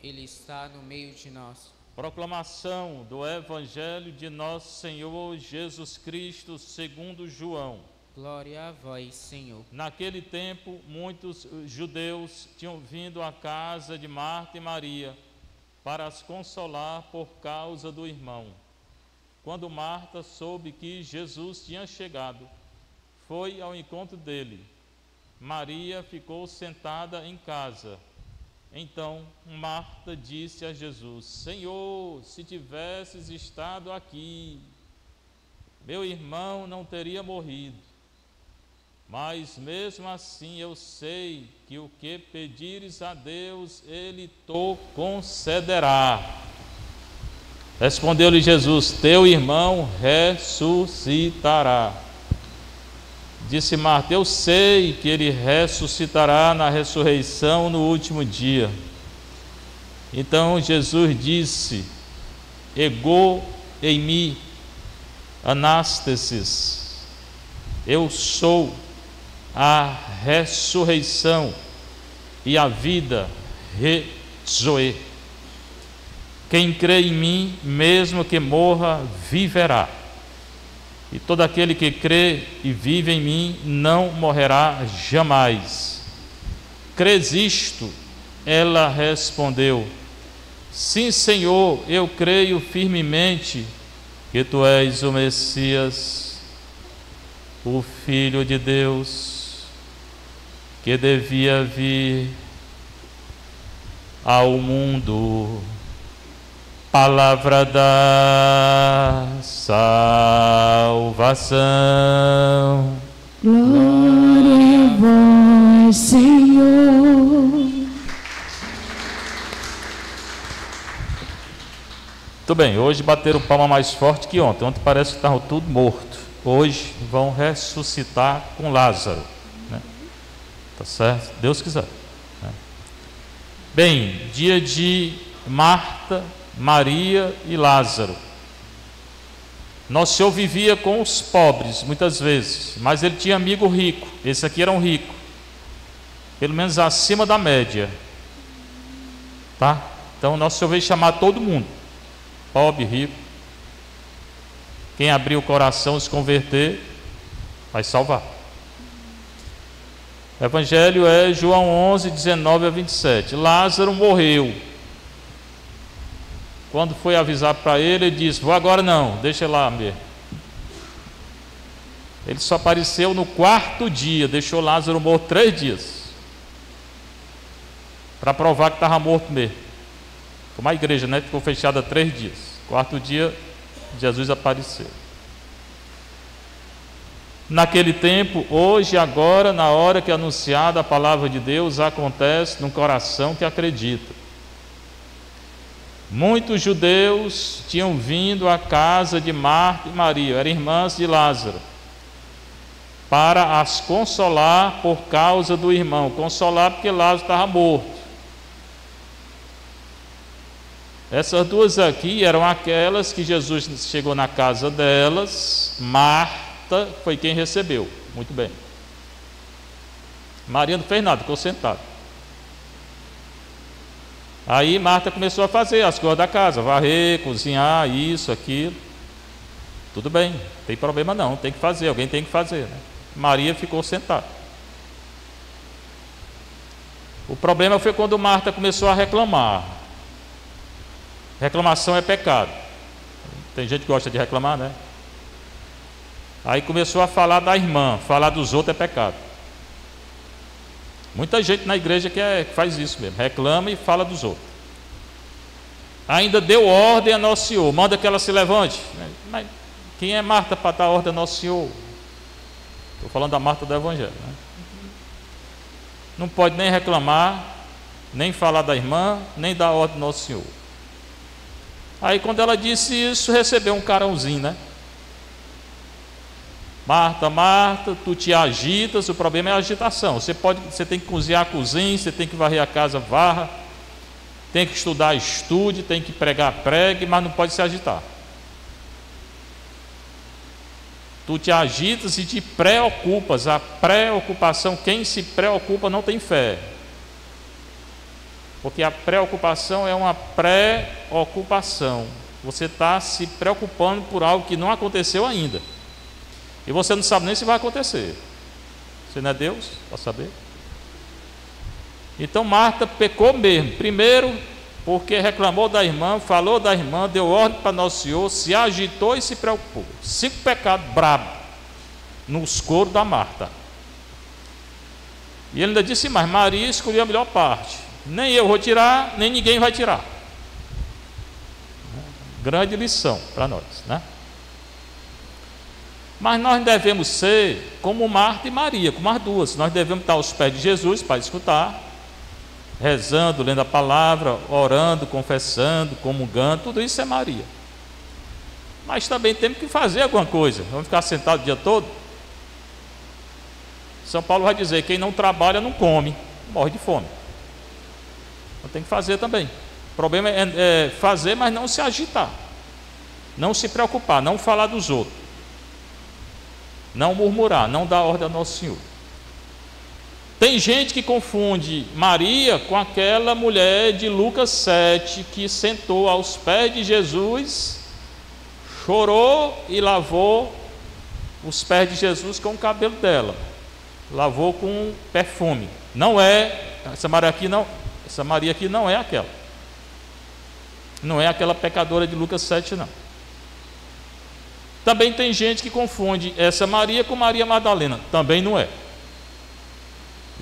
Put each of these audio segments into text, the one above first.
Ele está no meio de nós. Proclamação do Evangelho de nosso Senhor Jesus Cristo segundo João. Glória a vós, Senhor. Naquele tempo, muitos judeus tinham vindo à casa de Marta e Maria para as consolar por causa do irmão. Quando Marta soube que Jesus tinha chegado, foi ao encontro dele. Maria ficou sentada em casa. Então Marta disse a Jesus: Senhor, se tivesses estado aqui, meu irmão não teria morrido. Mas mesmo assim eu sei que o que pedires a Deus, Ele te concederá. Respondeu-lhe Jesus: teu irmão ressuscitará. Disse Marta: eu sei que ele ressuscitará na ressurreição no último dia. Então Jesus disse: ego eimi anastasis, eu sou a ressurreição e a vida, Zoe. Quem crê em mim, mesmo que morra, viverá. E todo aquele que crê e vive em mim não morrerá jamais. Crês isto? Ela respondeu: sim, Senhor, eu creio firmemente que tu és o Messias, o Filho de Deus, que devia vir ao mundo. Palavra da salvação. Glória a vós, Senhor. Muito bem, hoje bateram palma mais forte que ontem. Ontem parece que estavam tudo morto. Hoje vão ressuscitar com Lázaro, né? Tá certo? Deus quiser, né? Bem, dia de Marta, Maria e Lázaro. Nosso Senhor vivia com os pobres muitas vezes, mas ele tinha amigo rico. Esse aqui era um rico, pelo menos acima da média, tá? Então Nosso Senhor veio chamar todo mundo, pobre, rico. Quem abrir o coração, se converter, vai salvar. O Evangelho é João 11, 19 a 27. Lázaro morreu. Quando foi avisar para ele, ele disse: vou agora não, deixa lá mesmo. Ele só apareceu no 4º dia, deixou Lázaro morto 3 dias, para provar que estava morto mesmo. Como a igreja, né? Ficou fechada 3 dias. 4º dia, Jesus apareceu. Naquele tempo, hoje, agora, na hora que é anunciada a palavra de Deus, acontece num coração que acredita. Muitos judeus tinham vindo à casa de Marta e Maria, eram irmãs de Lázaro, para as consolar por causa do irmão. Consolar porque Lázaro estava morto. Essas duas aqui eram aquelas que Jesus chegou na casa delas. Marta foi quem recebeu. Muito bem. Maria não fez nada, ficou sentada. Aí Marta começou a fazer as coisas da casa, varrer, cozinhar, isso, aquilo. Tudo bem, não tem problema não, tem que fazer, alguém tem que fazer, né? Maria ficou sentada. O problema foi quando Marta começou a reclamar. Reclamação é pecado. Tem gente que gosta de reclamar, né? Aí começou a falar da irmã, falar dos outros é pecado. Muita gente na igreja que faz isso mesmo, reclama e fala dos outros. Ainda deu ordem a Nosso Senhor, manda que ela se levante. Mas quem é Marta para dar ordem a Nosso Senhor? Estou falando da Marta do Evangelho, né? Não pode nem reclamar, nem falar da irmã, nem dar ordem a Nosso Senhor. Aí quando ela disse isso, recebeu um carãozinho, né? Marta, Marta, tu te agitas. O problema é a agitação. Você tem que cozinhar, cozinhe, você tem que varrer a casa, varra, tem que estudar, estude, tem que pregar, pregue, mas não pode se agitar. Tu te agitas e te preocupas. A preocupação, quem se preocupa não tem fé. Porque a preocupação é uma pré-ocupação. Você está se preocupando por algo que não aconteceu ainda. E você não sabe nem se vai acontecer. Você não é Deus para saber? Então Marta pecou mesmo. Primeiro, porque reclamou da irmã, falou da irmã, deu ordem para Nosso Senhor, se agitou e se preocupou. 5 pecados brabos nos coros da Marta. E ele ainda disse mais: Maria escolheu a melhor parte. Nem eu vou tirar, nem ninguém vai tirar. Grande lição para nós, né? Mas nós devemos ser como Marta e Maria, como as duas. Nós devemos estar aos pés de Jesus para escutar, rezando, lendo a palavra, orando, confessando, comungando. Tudo isso é Maria. Mas também temos que fazer alguma coisa. Vamos ficar sentados o dia todo? São Paulo vai dizer: quem não trabalha não come, morre de fome. Então tem que fazer também. O problema é fazer, mas não se agitar, não se preocupar, não falar dos outros, não murmurar, não dar ordem ao Nosso Senhor. Tem gente que confunde Maria com aquela mulher de Lucas 7 que sentou aos pés de Jesus, chorou e lavou os pés de Jesus com o cabelo dela, lavou com perfume. Não é essa Maria aqui, não. Essa Maria aqui não é aquela. Não é aquela pecadora de Lucas 7, não. Também tem gente que confunde essa Maria com Maria Madalena. Também não é.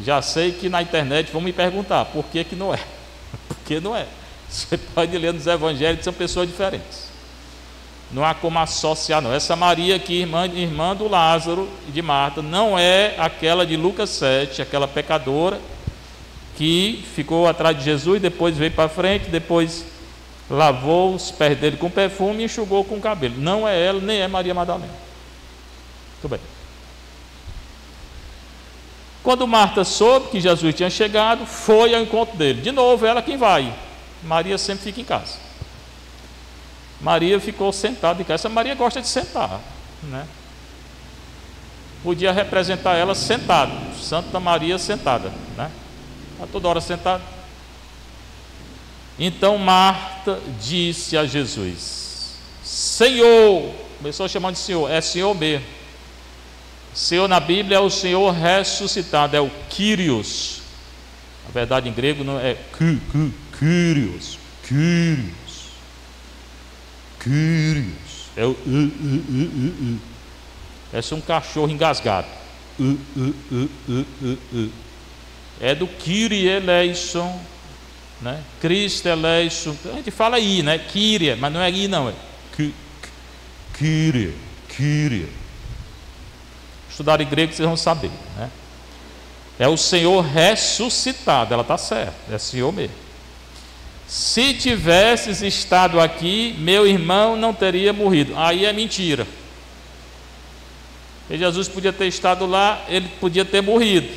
Já sei que na internet vão me perguntar por que não é. Por que não é? Você pode ler nos evangelhos, são pessoas diferentes. Não há como associar, não. Essa Maria aqui, irmã do Lázaro e de Marta, não é aquela de Lucas 7, aquela pecadora que ficou atrás de Jesus, depois veio para frente, depois lavou os pés dele com perfume e enxugou com o cabelo. Não é ela, nem é Maria Madalena. Muito bem. Quando Marta soube que Jesus tinha chegado, foi ao encontro dele. De novo, ela quem vai. Maria sempre fica em casa. Maria ficou sentada em casa. Essa Maria gosta de sentar, né? Podia representar ela sentada, Santa Maria sentada, né? Está toda hora sentada. Então Marta disse a Jesus: Senhor, começou chamando de Senhor, é Senhor mesmo. Senhor na Bíblia é o Senhor ressuscitado, é o Kyrios. Na verdade em grego não é Kyrios, é o Parece um cachorro engasgado. É do Kyrie eleison, né? Cristo eleison. A gente fala aí, né? Kyrie, mas não é aí não, é Kyrie. Estudar em grego vocês vão saber, né? É o Senhor ressuscitado. Ela está certa, é Senhor mesmo. Se tivesses estado aqui, meu irmão não teria morrido. Aí é mentira. E Jesus podia ter estado lá, ele podia ter morrido,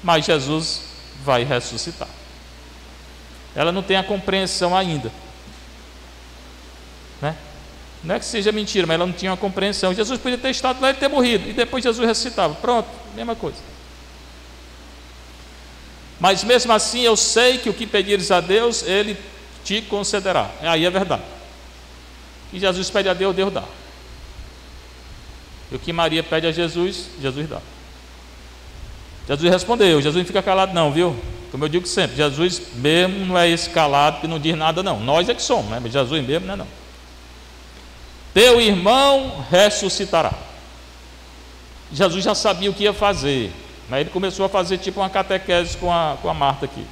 mas Jesus vai ressuscitar. Ela não tem a compreensão ainda, né? Não é que seja mentira, mas ela não tinha a compreensão. Jesus podia ter estado lá e ter morrido, e depois Jesus ressuscitava. Pronto, mesma coisa. Mas mesmo assim eu sei que o que pedires a Deus, Ele te concederá. Aí é verdade. E Jesus pede a Deus, Deus dá. E o que Maria pede a Jesus, Jesus dá. Jesus respondeu. Jesus não fica calado não, viu? Como eu digo sempre, Jesus mesmo não é esse calado que não diz nada não. Nós é que somos, né? Mas Jesus mesmo não é não. Teu irmão ressuscitará. Jesus já sabia o que ia fazer, mas ele começou a fazer tipo uma catequese com a Marta aqui.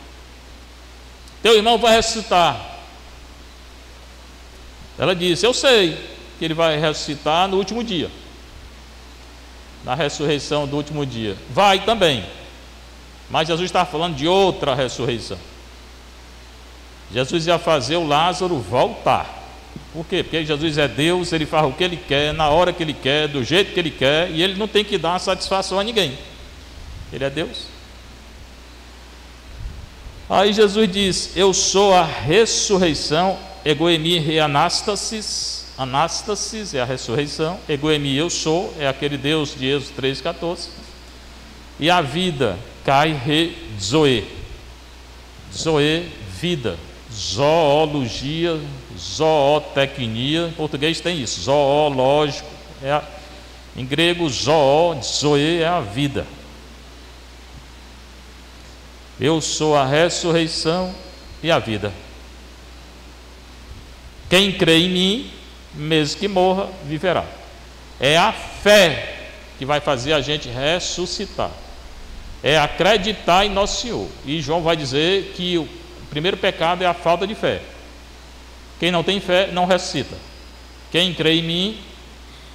Teu irmão vai ressuscitar. Ela disse: eu sei que ele vai ressuscitar no último dia, na ressurreição do último dia. Vai também. Mas Jesus está falando de outra ressurreição. Jesus ia fazer o Lázaro voltar. Por quê? Porque Jesus é Deus, Ele faz o que Ele quer, na hora que Ele quer, do jeito que Ele quer, e Ele não tem que dar satisfação a ninguém. Ele é Deus. Aí Jesus diz: eu sou a ressurreição, egoemi e anástasis. Anástasis é a ressurreição, egoemi eu sou, é aquele Deus de Êxodo 3,14. E a vida, kai re zoe. Zoe vida. Zoologia, zootecnia, em português tem isso, zoológico, em grego zoe é a vida. Eu sou a ressurreição e a vida. Quem crê em mim, mesmo que morra, viverá. É a fé que vai fazer a gente ressuscitar. É acreditar em Nosso Senhor. E João vai dizer que o primeiro pecado é a falta de fé. Quem não tem fé não ressuscita. Quem crê em mim,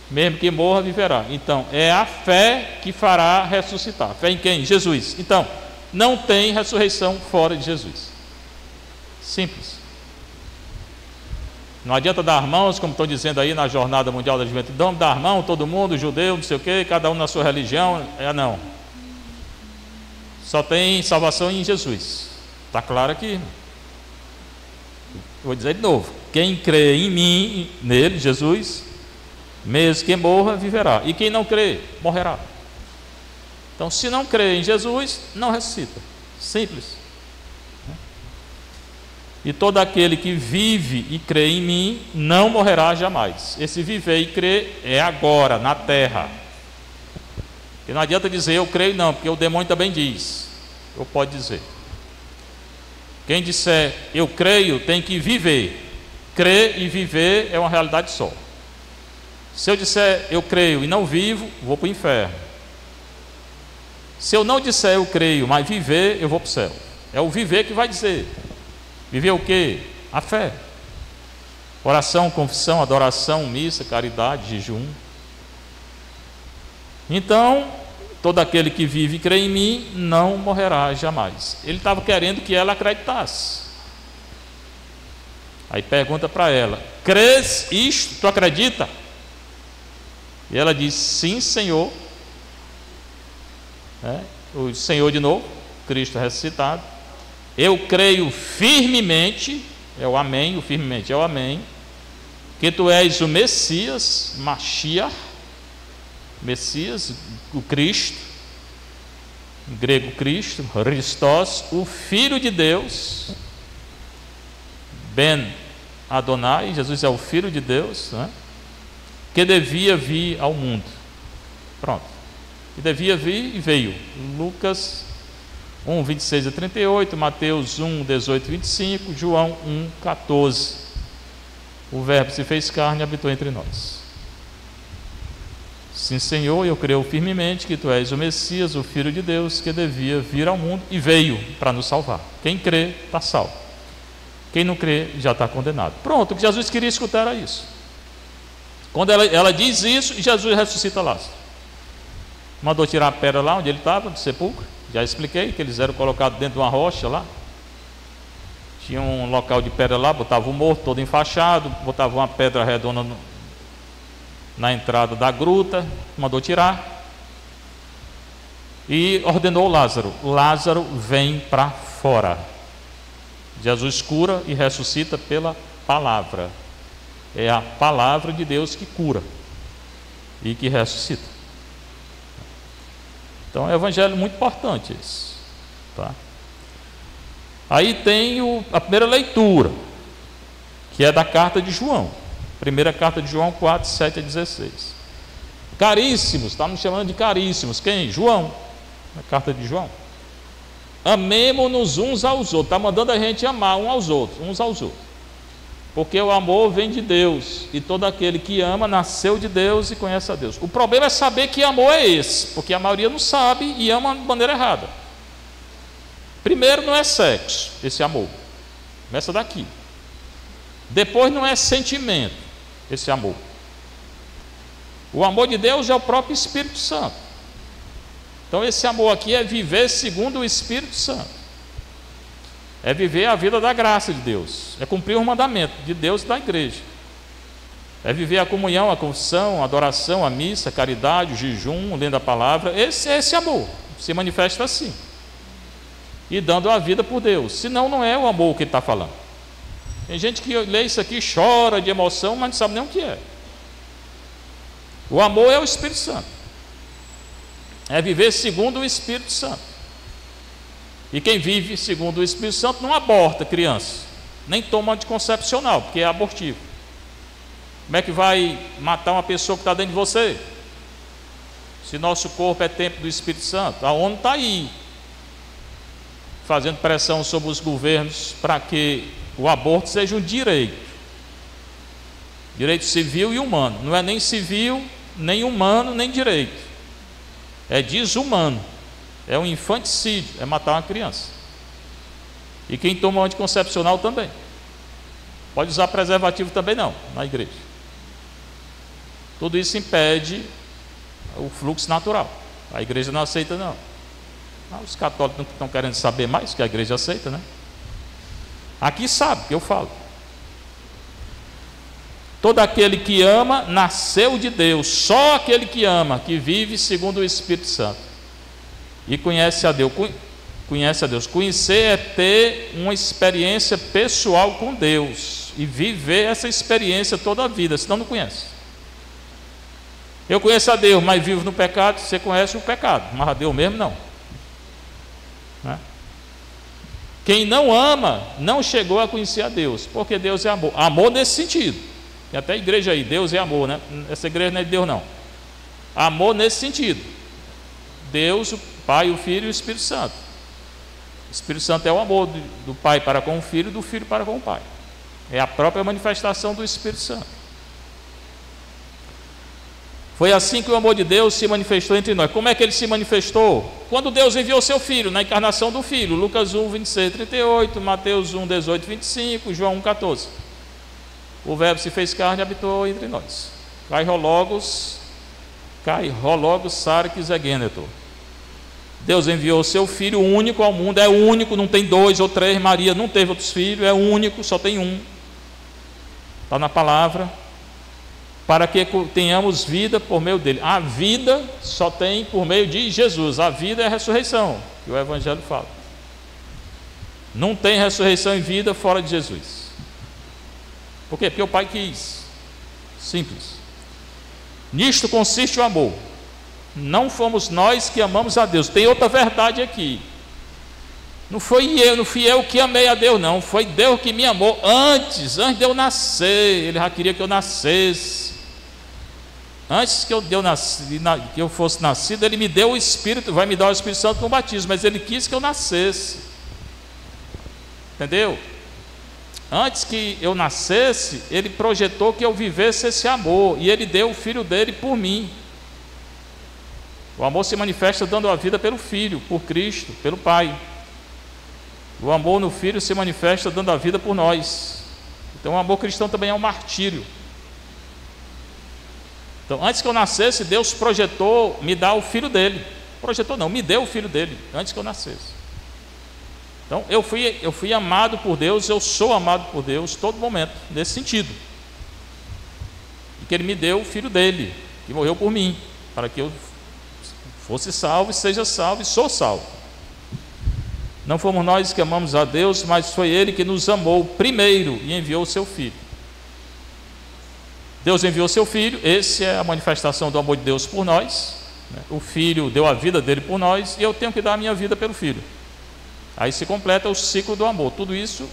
mesmo que morra, viverá. Então, é a fé que fará ressuscitar. Fé em quem? Jesus. Então, não tem ressurreição fora de Jesus. Simples. Não adianta dar mãos, como estão dizendo aí na Jornada Mundial da Juventude. Vamos dar mão, todo mundo, judeu, não sei o quê, cada um na sua religião. Não. Só tem salvação em Jesus. Está claro aqui. Vou dizer de novo. Quem crê em mim, nele, Jesus, mesmo que morra, viverá. E quem não crê, morrerá. Então, se não crê em Jesus, não ressuscita. Simples. E todo aquele que vive e crê em mim, não morrerá jamais. Esse viver e crer é agora, na terra. Porque não adianta dizer eu creio não, porque o demônio também diz. Ou pode dizer. Quem disser eu creio, tem que viver. Crer e viver é uma realidade só. Se eu disser eu creio e não vivo, vou para o inferno. Se eu não disser eu creio, mas viver, eu vou para o céu. É o viver que vai dizer. Viver o quê? A fé. Oração, confissão, adoração, missa, caridade, jejum. Então, todo aquele que vive e crê em mim não morrerá jamais. Ele estava querendo que ela acreditasse. Aí pergunta para ela: crês isto? Tu acredita? E ela diz: sim, Senhor. O Senhor de novo, Cristo ressuscitado. Eu creio firmemente, é o amém, o firmemente é o amém, que tu és o Messias, Mashiach, Messias, o Cristo, em grego Cristo, Christos, o Filho de Deus, Ben Adonai, Jesus é o Filho de Deus, que devia vir ao mundo. Pronto. Que devia vir e veio. Lucas 1, 26 a 38, Mateus 1, 18 a 25, João 1, 14. O Verbo se fez carne e habitou entre nós. Sim, Senhor, eu creio firmemente que tu és o Messias, o Filho de Deus, que devia vir ao mundo e veio para nos salvar. Quem crê, está salvo. Quem não crê, já está condenado. Pronto, o que Jesus queria escutar era isso. Quando ela diz isso, Jesus ressuscita Lázaro. Mandou tirar a pedra lá onde ele estava, do sepulcro. Já expliquei que eles eram colocados dentro de uma rocha lá. Tinha um local de pedra lá, botava o morto todo enfaixado, botava uma pedra redonda na entrada da gruta, mandou tirar. E ordenou Lázaro: Lázaro, vem para fora. Jesus cura e ressuscita pela palavra. É a palavra de Deus que cura e que ressuscita. Então é um evangelho muito importante esse, tá? Aí tem a primeira leitura, que é da carta de João. Primeira carta de João 4, 7 a 16. Caríssimos, está nos chamando de caríssimos. Quem? João, na carta de João. Amemo-nos uns aos outros. Está mandando a gente amar uns aos outros. Porque o amor vem de Deus, e todo aquele que ama nasceu de Deus e conhece a Deus. O problema é saber que amor é esse, porque a maioria não sabe e ama de maneira errada. Primeiro, não é sexo, esse amor. Começa daqui. Depois, não é sentimento, esse amor. O amor de Deus é o próprio Espírito Santo. Então, esse amor aqui é viver segundo o Espírito Santo. É viver a vida da graça de Deus. É cumprir o mandamento de Deus e da igreja. É viver a comunhão, a confissão, a adoração, a missa, a caridade, o jejum, lendo a palavra. Esse amor se manifesta assim. E dando a vida por Deus. Senão não é o amor que ele está falando. Tem gente que lê isso aqui, chora de emoção, mas não sabe nem o que é. O amor é o Espírito Santo. É viver segundo o Espírito Santo. E quem vive segundo o Espírito Santo não aborta criança, nem toma anticoncepcional, porque é abortivo. Como é que vai matar uma pessoa que está dentro de você? Se nosso corpo é templo do Espírito Santo. A ONU está aí, fazendo pressão sobre os governos para que o aborto seja um direito. Direito civil e humano. Não é nem civil, nem humano, nem direito. É desumano. É um infanticídio, é matar uma criança. E quem toma um anticoncepcional também. Pode usar preservativo também não, na igreja. Tudo isso impede o fluxo natural. A igreja não aceita não. Os católicos não estão querendo saber mais, que a igreja aceita, né? Aqui sabe que eu falo. Todo aquele que ama, nasceu de Deus. Só aquele que ama, que vive segundo o Espírito Santo. E conhece a Deus. Conhece a Deus. Conhecer é ter uma experiência pessoal com Deus. E viver essa experiência toda a vida, senão não conhece. Eu conheço a Deus, mas vivo no pecado. Você conhece o pecado, mas a Deus mesmo não. Né? Quem não ama, não chegou a conhecer a Deus, porque Deus é amor. Amor nesse sentido. Tem até igreja aí, Deus é amor, né? Essa igreja não é de Deus não. Amor nesse sentido. Deus, o Pai, o Filho e o Espírito Santo. O Espírito Santo é o amor do Pai para com o Filho e do Filho para com o Pai. É a própria manifestação do Espírito Santo. Foi assim que o amor de Deus se manifestou entre nós. Como é que ele se manifestou? Quando Deus enviou seu Filho, na encarnação do Filho. Lucas 1, 26, 38, Mateus 1, 18, 25, João 1, 14. O Verbo se fez carne e habitou entre nós. Kairologos sarkis egenetor. Deus enviou seu Filho único ao mundo. É único, não tem dois ou três. Maria não teve outros filhos, é único, só tem um. Está na palavra. Para que tenhamos vida por meio dele. A vida só tem por meio de Jesus. A vida é a ressurreição, que o Evangelho fala. Não tem ressurreição e vida fora de Jesus. Por quê? Porque o Pai quis. Simples. Nisto consiste o amor. Não fomos nós que amamos a Deus. Tem outra verdade aqui. Não fui eu que amei a Deus, não. Foi Deus que me amou antes de eu nascer. Ele já queria que eu nascesse. Antes que eu fosse nascido, Ele me deu o Espírito, vai me dar o Espírito Santo no batismo, mas Ele quis que eu nascesse. Entendeu? Antes que eu nascesse, Ele projetou que eu vivesse esse amor, e Ele deu o Filho dele por mim. O amor se manifesta dando a vida pelo Filho, por Cristo, pelo Pai. O amor no Filho se manifesta dando a vida por nós. Então o amor cristão também é um martírio. Então, antes que eu nascesse, Deus projetou me dar o Filho dele. Projetou não, me deu o Filho dele, antes que eu nascesse. Então, eu fui amado por Deus, eu sou amado por Deus todo momento, nesse sentido. E que Ele me deu o Filho dele, que morreu por mim, para que eu fosse salvo e seja salvo e sou salvo. Não fomos nós que amamos a Deus, mas foi Ele que nos amou primeiro e enviou o seu Filho. Deus enviou seu Filho, essa é a manifestação do amor de Deus por nós, né? O Filho deu a vida dele por nós, e eu tenho que dar a minha vida pelo Filho. Aí se completa o ciclo do amor. Tudo isso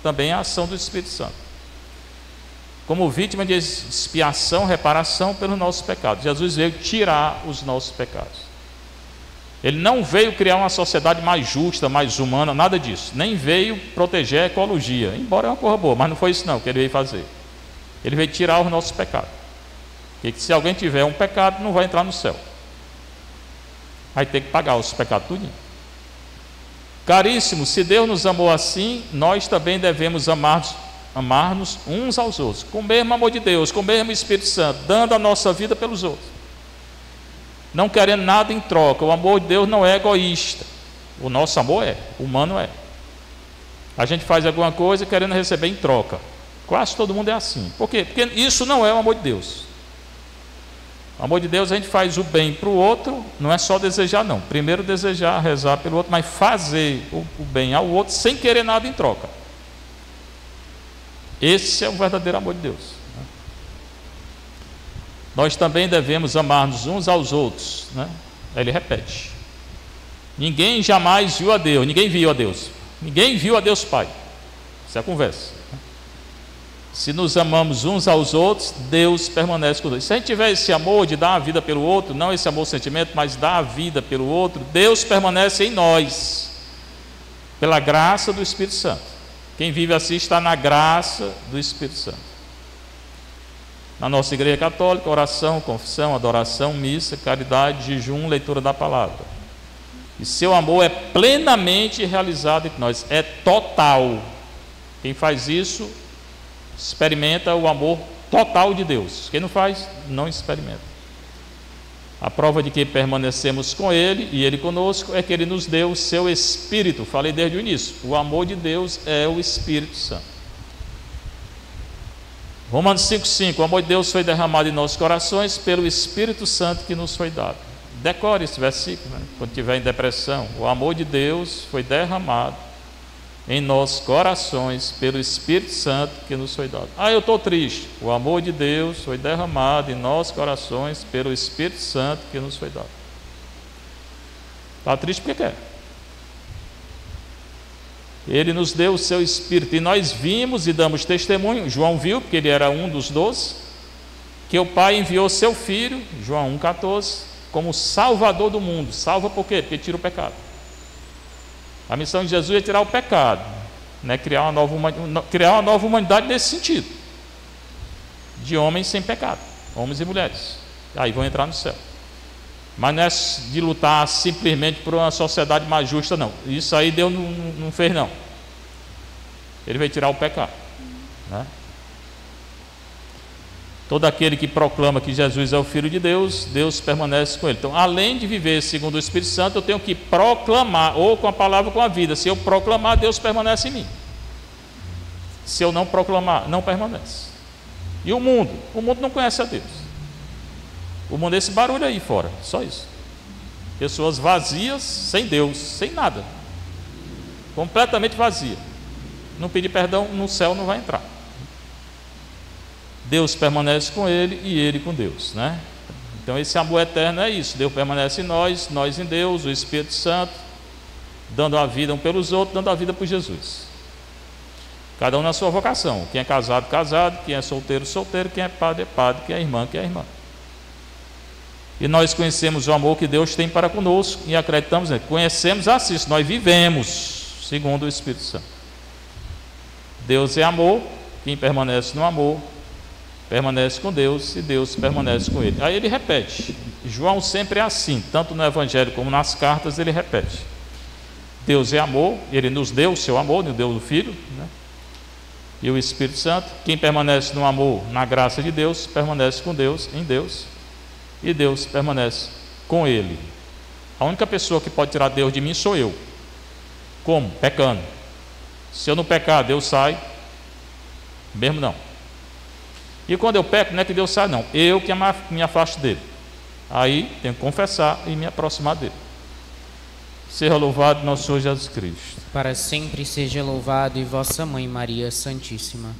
também é a ação do Espírito Santo. Como vítima de expiação, reparação pelos nossos pecados. Jesus veio tirar os nossos pecados. Ele não veio criar uma sociedade mais justa, mais humana, nada disso. Nem veio proteger a ecologia, embora é uma coisa boa, mas não foi isso não que Ele veio fazer. Ele veio tirar os nossos pecados. Porque se alguém tiver um pecado, não vai entrar no céu. Vai ter que pagar os pecados tudinho. Caríssimos, se Deus nos amou assim, nós também devemos amar-nos uns aos outros, com o mesmo amor de Deus, com o mesmo Espírito Santo, dando a nossa vida pelos outros, não querendo nada em troca. O amor de Deus não é egoísta. O nosso amor é, o humano é. A gente faz alguma coisa querendo receber em troca. Quase todo mundo é assim. Por quê? Porque isso não é o amor de Deus. O amor de Deus, a gente faz o bem para o outro, não é só desejar não. Primeiro desejar, rezar pelo outro, mas fazer o bem ao outro sem querer nada em troca. Esse é o verdadeiro amor de Deus. Nós também devemos amar-nos uns aos outros, né? Ele repete. Ninguém jamais viu a Deus, ninguém viu a Deus. Ninguém viu a Deus Pai. Isso é a conversa. Se nos amamos uns aos outros, Deus permanece conosco. Se a gente tiver esse amor de dar a vida pelo outro, não esse amor sentimento, mas dar a vida pelo outro, Deus permanece em nós, pela graça do Espírito Santo. Quem vive assim está na graça do Espírito Santo. Na nossa igreja católica, oração, confissão, adoração, missa, caridade, jejum, leitura da palavra. E seu amor é plenamente realizado entre nós, é total. Quem faz isso experimenta o amor total de Deus. Quem não faz, não experimenta. A prova de que permanecemos com Ele e Ele conosco é que Ele nos deu o seu Espírito. Falei desde o início, o amor de Deus é o Espírito Santo. Romanos 5,5, o amor de Deus foi derramado em nossos corações pelo Espírito Santo que nos foi dado. Decore esse versículo, né? Quando estiver em depressão. O amor de Deus foi derramado em nossos corações pelo Espírito Santo que nos foi dado. Eu estou triste. O amor de Deus foi derramado em nossos corações pelo Espírito Santo que nos foi dado. Está triste porque quer. Ele nos deu o seu Espírito e nós vimos e damos testemunho. João viu, porque ele era um dos 12, que o Pai enviou seu Filho, João 1,14, como Salvador do mundo. Salva por quê? Porque tira o pecado. A missão de Jesus é tirar o pecado, né? Criar uma nova humanidade nesse sentido, de homens sem pecado, homens e mulheres. Aí vão entrar no céu. Mas não é de lutar simplesmente por uma sociedade mais justa, não. Isso aí Deus não fez, não. Ele veio tirar o pecado, né? Todo aquele que proclama que Jesus é o Filho de Deus, Deus permanece com ele. Então, além de viver segundo o Espírito Santo, eu tenho que proclamar, ou com a palavra ou com a vida. Se eu proclamar, Deus permanece em mim. Se eu não proclamar, não permanece. E o mundo? O mundo não conhece a Deus. O mundo é esse barulho aí fora, só isso. Pessoas vazias, sem Deus, sem nada. Completamente vazia. Não pedir perdão, no céu não vai entrar. Deus permanece com ele e ele com Deus, né? Então esse amor eterno é isso. Deus permanece em nós, nós em Deus, o Espírito Santo, dando a vida um pelos outros, dando a vida por Jesus. Cada um na sua vocação. Quem é casado, casado. Quem é solteiro, solteiro. Quem é padre, quem é irmã, E nós conhecemos o amor que Deus tem para conosco e acreditamos nele. Conhecemos assim, nós vivemos segundo o Espírito Santo. Deus é amor. Quem permanece no amor permanece com Deus e Deus permanece com ele. Aí ele repete. João sempre é assim, tanto no Evangelho como nas cartas ele repete. Deus é amor, ele nos deu o seu amor, nos deu o Filho, né? E o Espírito Santo. Quem permanece no amor, na graça de Deus, permanece com Deus, em Deus, e Deus permanece com ele. A única pessoa que pode tirar Deus de mim sou eu. Como? Pecando. Se eu não pecar, Deus sai, mesmo não. E quando eu peco, não é que Deus sai, não. Eu que me afasto dele. Aí tenho que confessar e me aproximar dele. Seja louvado nosso Senhor Jesus Cristo. Para sempre seja louvado e vossa Mãe Maria Santíssima.